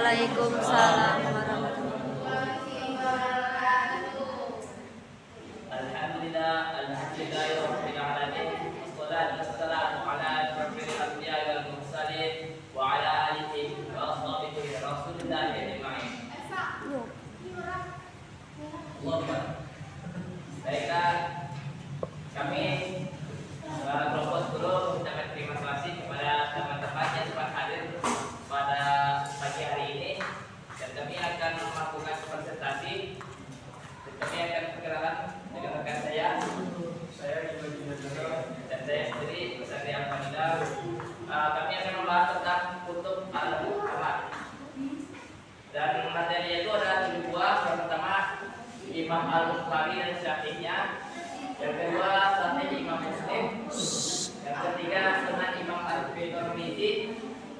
Waalaikumsalam warahmatullahi Alhamdulillah, alhamdulillahirabbil alamin. Wassalatu wassalamu ala asyrofil anbiya'i wal mursalin wa ala alihi wa ashabihi Rasulillah ajma'in. Allahumma. Baiklah, kami kelompok 10 mengucapkan terima kasih kepada teman-teman yang sempat hadir pada pagi hari ini, dan kami akan melakukan presentasi. Kami akan perkenalan dengan rekan saya dan saya sendiri Ustaz Alhamdulillah. Kami akan membahas tentang kutub al-Muhammad, dan materi itu ada 7 buah. Yang pertama Imam Al-Bukhari dan Sahihnya, yang kedua Sahih Imam Muslim, yang ketiga Sunan Imam At-Tirmidzi,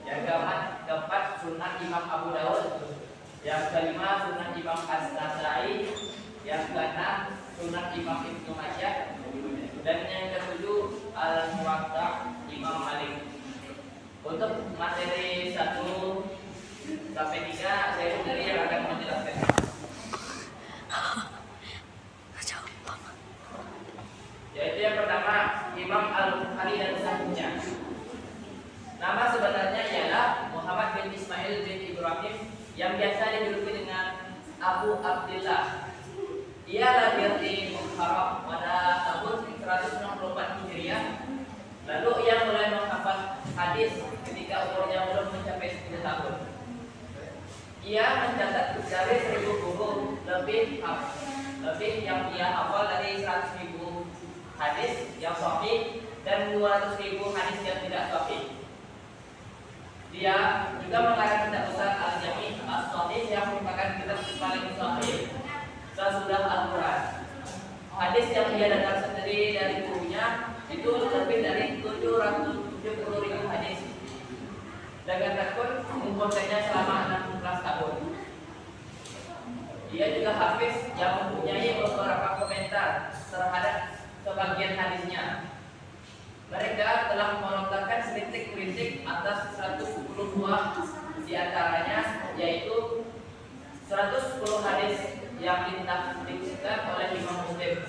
yang keempat Sunan Imam Abu Daud, yang kelima Sunan Imam As-Nasai, yang keenam Sunan Imam Ibnu Majah, dan yang ketujuh Al-Muwatta Imam Malik. Untuk materi 1 sampai 3 saya sendiri yang akan menjelaskan. Yaitu yang pertama Imam Al-Bukhari dan Sahihnya. Nama sebenarnya ialah Muhammad bin Ismail bin Ibrahim, yang biasa dijuluki dengan Abu Abdullah. Ia lahir di Muharram pada tahun 164 Hijriah. Lalu ia mulai menghafal hadis ketika umurnya belum mencapai 10 tahun. Ia mencatat dari 1000 buku lebih yang ia hafal, dari 100.000 hadis yang sahih dan 200.000 hadis yang tidak sahih. Dia juga mengarang kitab besar Al-Jami' As-Sahih yang merupakan kitab paling sahih sesudah Al-Quran. Hadis yang ia datang sendiri dari gurunya itu lebih dari 770.000 hadis. Dengan tekun menguasainya selama 16 tahun. Ia juga hafiz yang mempunyai beberapa komentar terhadap sebagian hadisnya. Mereka telah melontarkan kritik atas 110 buah di antaranya, yaitu 110 hadis yang ditaksirkan oleh Imam Muslim,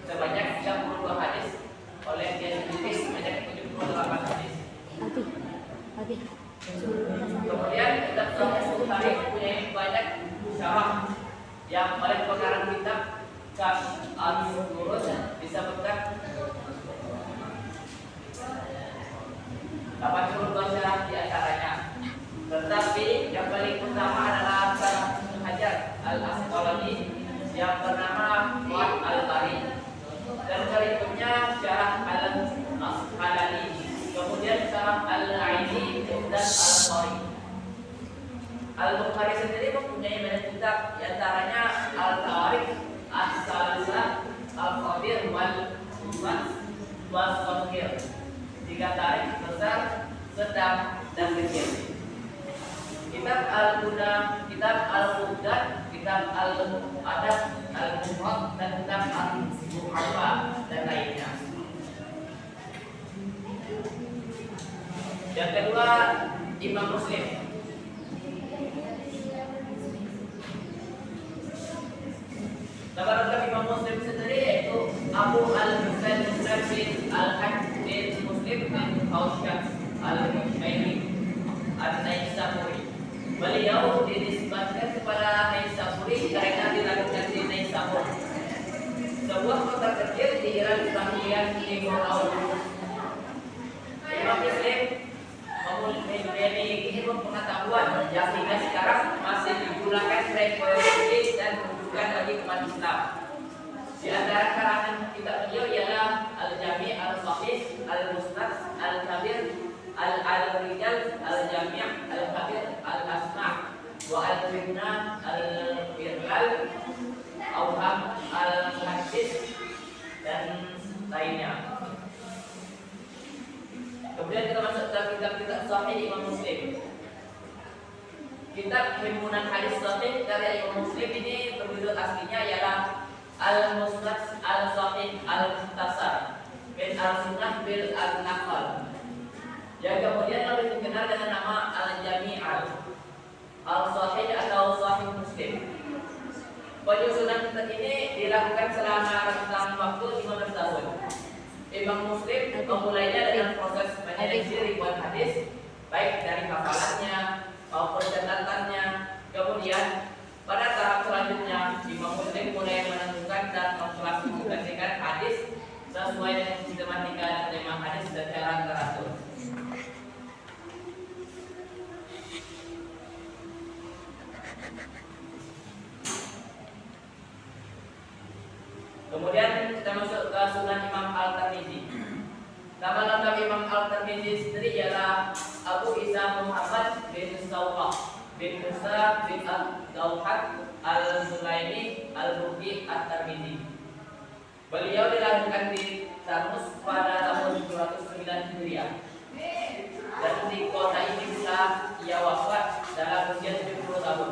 sebanyak 32 hadis, oleh dia sendiri sebanyak 78 hadis. Kemudian kitab Sahih Bukhari mempunyai banyak syarah yang oleh pengarang kitab Al-Murud disebutkan 82 syarah di antaranya. Tetapi yang paling utama adalah syarah Hajar Al-Asqalani yang bernama Mu'ad Al-Bari, dan berikutnya syarah Al-Asqalani, kemudian syarah Al-Aini dan Al-Qari. Al-Bukhari sendiri mempunyai banyak kitab, di antaranya Al-Tarikh, As-Salsah, Al-Qabir, Wal-Sahir. 3 tarikh besar, sedang, dan kecil. Kitab Al-Huda, Kitab Al-Mubdan, Kitab Al-Adab, Al-Mufrad, dan Kitab Al-Muhaffa, dan lainnya. Yang kedua Imam Muslim. Nama lengkap Imam Muslim sendiri yaitu Abu Al-Husain bin Al-Hajj bin Muslim bin Hausyam Al-Mushaymi An-Naisaburi. Beliau dinisbatkan kepada Naisaburi karena dilahirkan di Naisabur, sebuah kota kecil di Iran bagian timur laut. Imam Muslim memiliki ilmu pengetahuan yang hingga sekarang masih digunakan referensi dan rujukan bagi umat Islam. Di antara karangan kitab beliau ialah Al-Jami' Al-Sahih, Al-Musnad, Al-Kabir, Al-Rijal, Al-Jami' Al-Kabir, Al-Asma' wa Al-Fitnah, Al-Firqal, Awham, Al-Hadis, dan lainnya. Kemudian kita masuk ke kitab-kitab Sahih Imam Muslim. Kitab Himpunan Hadis Sahih karya Imam Muslim ini berjudul aslinya ialah Al-Musnad Al-Sahih Al-Mukhtasar bin Al-Sunnah bil Al-Naqal, yang kemudian lebih dikenal dengan nama Al-Jami' al-Sahih atau Sahih Muslim. Penyusunan kitab ini dilakukan selama rentang waktu 15 tahun. Imam Muslim memulainya dengan proses menyeleksi ribuan hadis, baik dari hafalannya maupun catatannya. Kemudian pada tahap selanjutnya Imam Muslim mulai menentukan dan mengklasifikasikan hadis sesuai dengan sistematika dan tema hadis secara teratur. Kemudian kita masuk ke Sunan Imam Al-Tirmidzi. Nama lengkap Imam Al-Tirmidzi sendiri ialah Abu Isa Muhammad bin Sawqah bin Musa bin Al-Dawhat Al-Zulaimi Al-Buki At-Tirmidzi. Beliau dilahirkan di Tarmus pada tahun 209 Hijriah. Dan di kota ini bisa ia wafat dalam usia 70 tahun.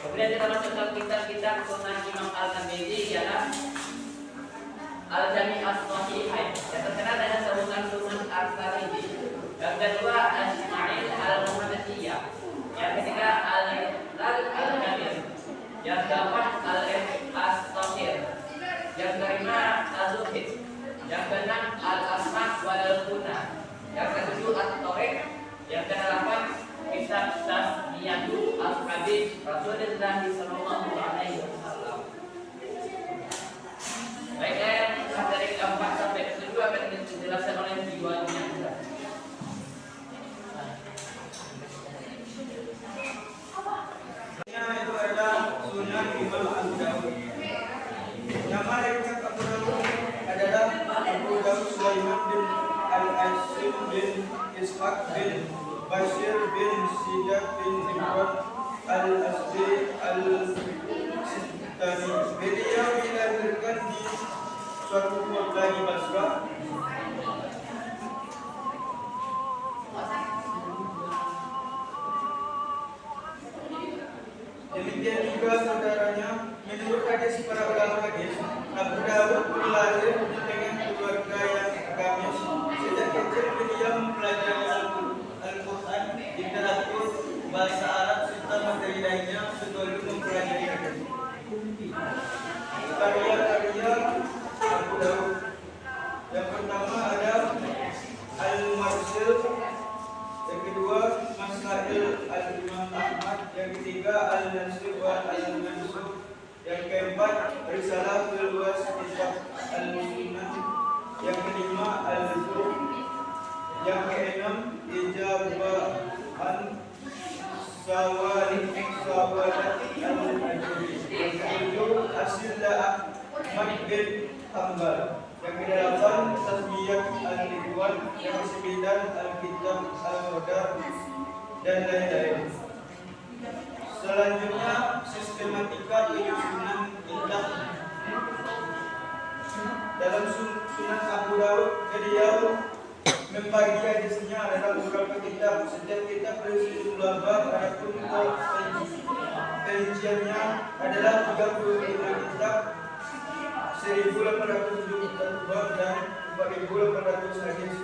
Kemudian kita masuk ke kitab-kitab Sunan Imam Al-Tirmidzi ialah Al-Jami' As-Sahihain yang terkenal dengan sebutan Sunan Al-Tirmidzi. Yang kedua Al-Ismail Al-Muhammadiyah. Yang ketiga Al-Hilal Al-Kabir. Yang keempat Al-As-Sahir. Yang kelima Al-Zuhid. Yang keenam Al-Asma' Wal-Kuna. Yang ketujuh At-Tariq. Yang kedelapan Kitab Tasmiyatu Ashabi Rasulullah sallallahu alaihi wasallam. Baik, dari keempat sampai ke-7 akan dijelaskan oleh jiwanya. Itu adalah Sunan Imam Abu Dawud. Nama lengkap Abu Dawud adalah Abu Dawud Sulaiman bin Al-Aisim bin Ishaq bin Bashir bin Sidat bin Imran Al-Asdi Al-Sistani. Beliau dilahirkan di suatu kota di Basrah. Demikian juga saudaranya. Menurut hadis para ulama hadis, Abu Dawud lahir di tengah keluarga yang agamis. Sejak kecil beliau mempelajari Al-Quran, literatur, bahasa Arab serta materi lainnya sebelum mempelajari hadis. Karya-karya Abu Dawud. Yang pertama ada Al-Marsil, yang kedua Masail Al-Imam Ahmad, yang ketiga Al-Nasir wa Al-Mansur, yang keempat Risalah fil Wasithah Al-Musliman, yang kelima Al-Zuhd, yang keenam Ijabahan Sawalit Al-Ajuri, yang ketujuh Asilla Ahmad bin Hanbal, yang kedelapan Tasmiyat Al-Ridwan, yang kesembilan Al-Kitab Al-Qadar, dan lain-lain. Selanjutnya sistematika penyusunan kitab. Dalam Sunan Abu Dawud, beliau membagi hadisnya dalam beberapa kitab. Setiap kitab berisi jumlah bab, adapun perinciannya adalah 35 kitab, 1870 bab dan 4800 hadis.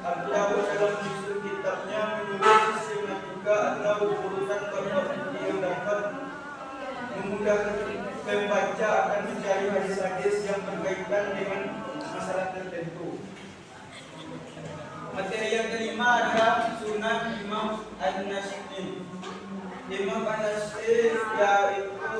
Abu Dawud dalam menyusun kitabnya menulis sistematika atau urutan bab-bab yang dapat memudahkan pembaca akan mencari hadis-hadis yang berkaitan dengan masalah tertentu. Materi yang kelima adalah Sunan Imam An-Nasai. Imam An-Nasai yaitu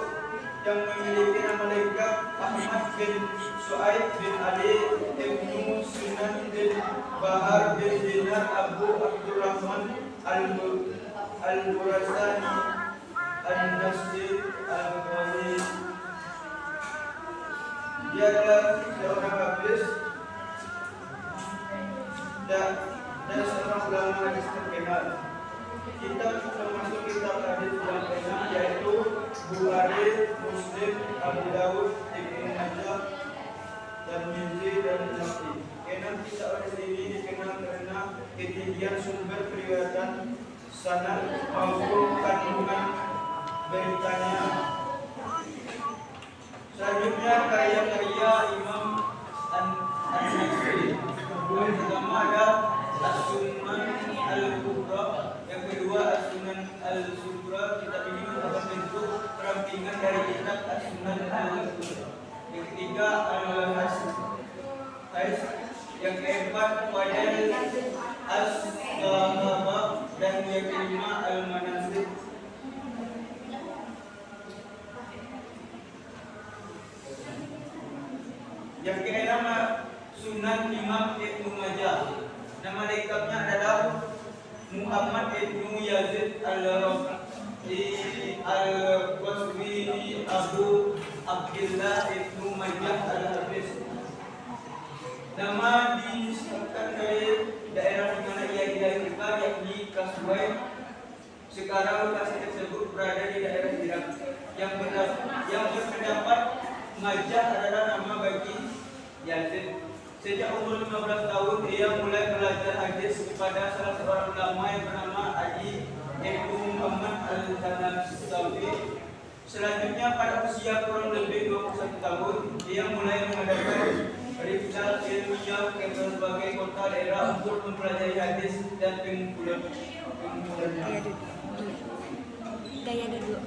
yang memiliki nama lengkap Ahmad bin Su'aid bin Ali Ibnu Sunan bin Bahar bin Dinar Abu Abdurrahman Al-Burasani An-Nasai Al-Bukhari. Dia adalah seorang hafiz dan seorang ulama hadis terkenal. Kitab termasuk kitab hadis yang terkenal yaitu Bukhari, Muslim, Abu Dawud, Ibnu Majah, Tirmidzi dan Nasa'i. Keenam kitab hadis ini dikenal karena ketinggian sumber periwayatan, sanad maupun kandungan beritanya. Selanjutnya karya-karya Imam An-Nasai. Yang pertama ada As-Sunan Al-Subra. Kitab ini merupakan bentuk perampingan dari kitab As-Sunan Al-Kubra. Yang ketiga Al-Hadis. Yang keempat Fadail As-Sahabah. Dan yang kelima Al-Manasik. Yang keenam Sunan Imam Ibnu Majah. Nama lengkapnya adalah Muhammad Ibnu Yazid Al-Qaswini Abu Abdullah Ibnu Majah Al-Hafiz. Nama disebutkan dari daerah di mana ia dilahirkan, yakni Kaswai. Sekarang lokasi tersebut berada di daerah Irak. Yang berpendapat Majah adalah nama bagi Yazid. Sejak umur 15 tahun, ia mulai belajar hadis kepada salah seorang ulama yang bernama Haji Ibnu Muhammad Al-Tanasawi. Selanjutnya pada usia kurang lebih 21 tahun, ia mulai mengadakan risalah ilmiah ke berbagai kota daerah untuk mempelajari hadis dan pengumpulan. Gaya duduk.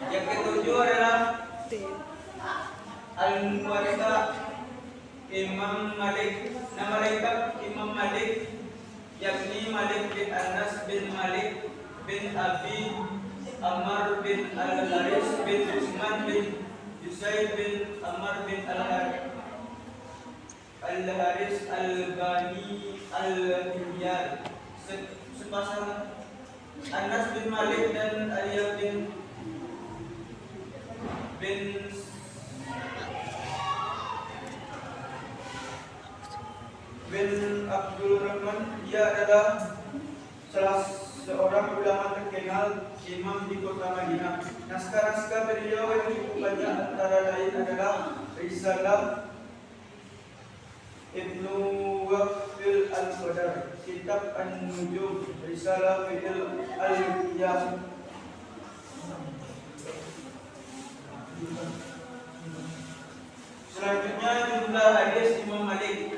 Yang ketujuh adalah Al-Muwatta Imam Malik. Nama lengkap Imam Malik yakni Malik bin Anas bin Malik bin Abi Ammar bin Al-Haris bin Utsman bin Yusaid bin Ammar bin Al-Haris Al-Bani Al-Himyar. Sepasang Anas bin Malik dan Aliyah bin Abdul Rahman. Dia adalah salah seorang ulama terkenal imam di kota Madinah. Naskah-naskah beliau yang cukup banyak, antara lain adalah Risalah Ibnu Waqfil Al-Qadar, Kitab An-Nujum, Risalah Fidil Al-Qiyam. Selanjutnya jumlah hadis Imam Malik.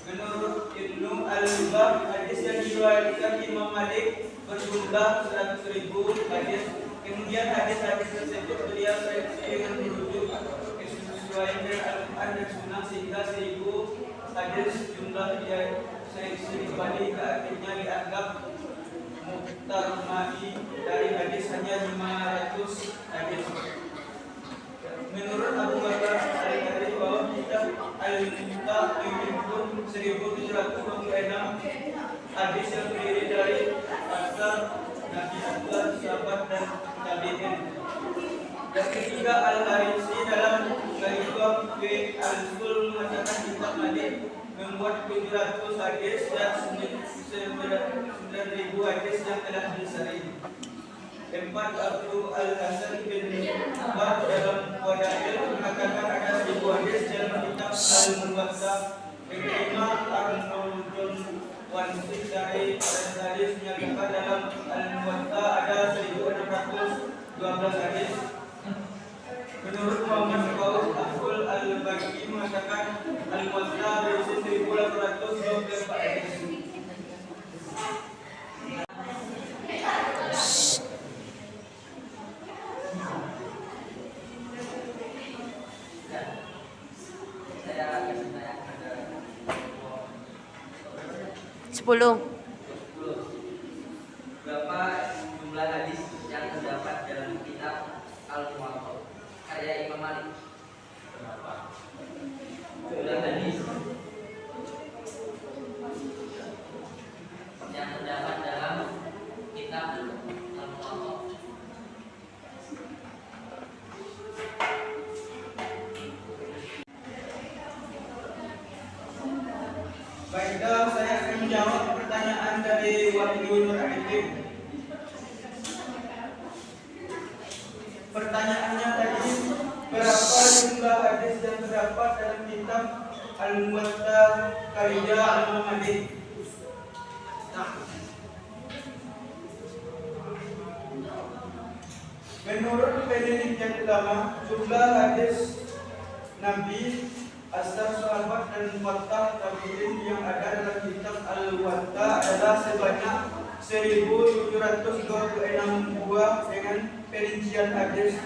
Menurut Ibnu Al-Bab, hadis yang diriwayatkan Imam Malik berjumlah 100.000 hadis. Kemudian hadis-hadis tersebut beliau seleksi dengan merujuk kesesuaian dengan Al-Quran dan Sunnah, sehingga 1000 hadis jumlah dia seleksi kembali ke akhirnya dianggap muhtarmai. Dari hadis hanya 500 hadis. Menurut Abu Bakar Al-Qadri bahwa kitab Al-Muwatta pun 1726 hadis yang terdiri dari asar Nabi Akbar, sahabat dan tabi'in. Yang ketiga Al-Harisi dalam Gharibah fi Al-Sul mengatakan kitab Malik membuat 700 hadis dan 9.000 hadis yang telah disaring. 4 Abu Al-Hasan bin Abbas dalam Fadail mengatakan ada 1000 hadis dalam kitab Al-Muwatta. Yang 5 Arnaudun Wansik dari hadis menyatakan dalam Al-Muwatta ada 1612 hadis. Menurut Muhammad Fawz Abdul Al-Baqi mengatakan Al-Muwatta berisi 1824 hadis. Sepuluh. Berapa jumlah hadis yang terdapat dalam kitab Al-Muwatta karya Imam Malik? Berapa jumlah hadis yang terdapat dalam kitab Al-Muwatta? Baiklah, saya akan menjawab pertanyaan dari Wahyu Nur Arifin. Pertanyaannya tadi, berapa jumlah hadis yang terdapat dalam kitab Al-Muwatta karya Imam Malik? Menurut penelitian ulama, jumlah hadis Nabi, asar sahabat dan muwatta tabi'in yang ada dalam kitab Al-Muwatta adalah sebanyak 1726 buah dengan perincian hadis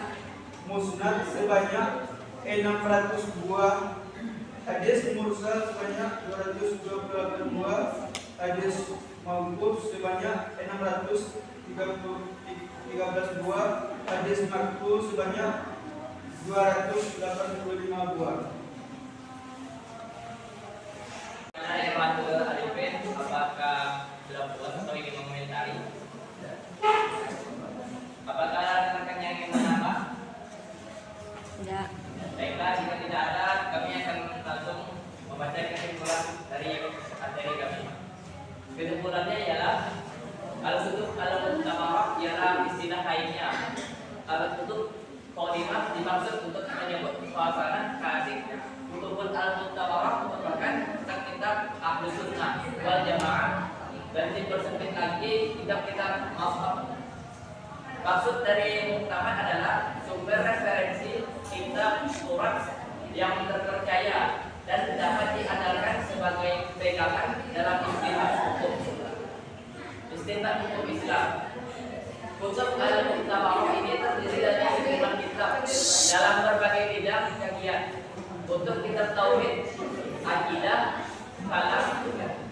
musnad sebanyak 600 buah, hadis mursal sebanyak 228 buah, hadis mauquf sebanyak 613 buah, hadis maqtu sebanyak 285 buah. Apakah sudah puas atau ingin mengomentari? Apakah rekan yang ingin menambah? Tidak. Baiklah, jika tidak ada, kami akan langsung membaca kesimpulan dari materi kami. Kesimpulannya ialah al-kutub al-mutamarrah ialah istilah lainnya. Al-kutub qadimah dimaksud untuk menyebut suasana keasik. Kutubul al-mutamarrah merupakan kitab Ahlus Sunnah wal Jamaah, dan dipersempit lagi kitab-kitab mazhab. Maksud dari muktamad adalah sumber referensi kitab surat yang terpercaya dan dapat diandalkan sebagai pegangan dalam istilah hukum Islam. Kutub al-mutamarrah ini terdiri dari 5 kitab dalam berbagai bidang kajian. Untuk kitab tauhid, akidah, kalam,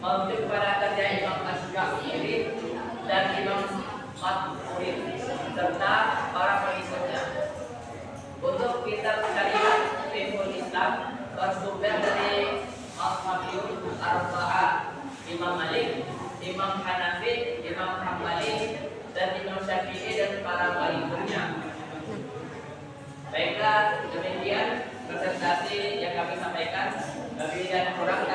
merujuk pada kerja Imam Asy-Syafi'i dan Imam Maturidi serta para pengikutnya. Untuk kitab syariat Fiqhul Islam bersumber dari Mazhabul Arba'ah, Imam Malik, Imam Hanafi, Imam Hambali, dan Imam Syafi'i dan para pengikutnya. Baiklah, demikian presentasi yang kami sampaikan. Lebih dan kurang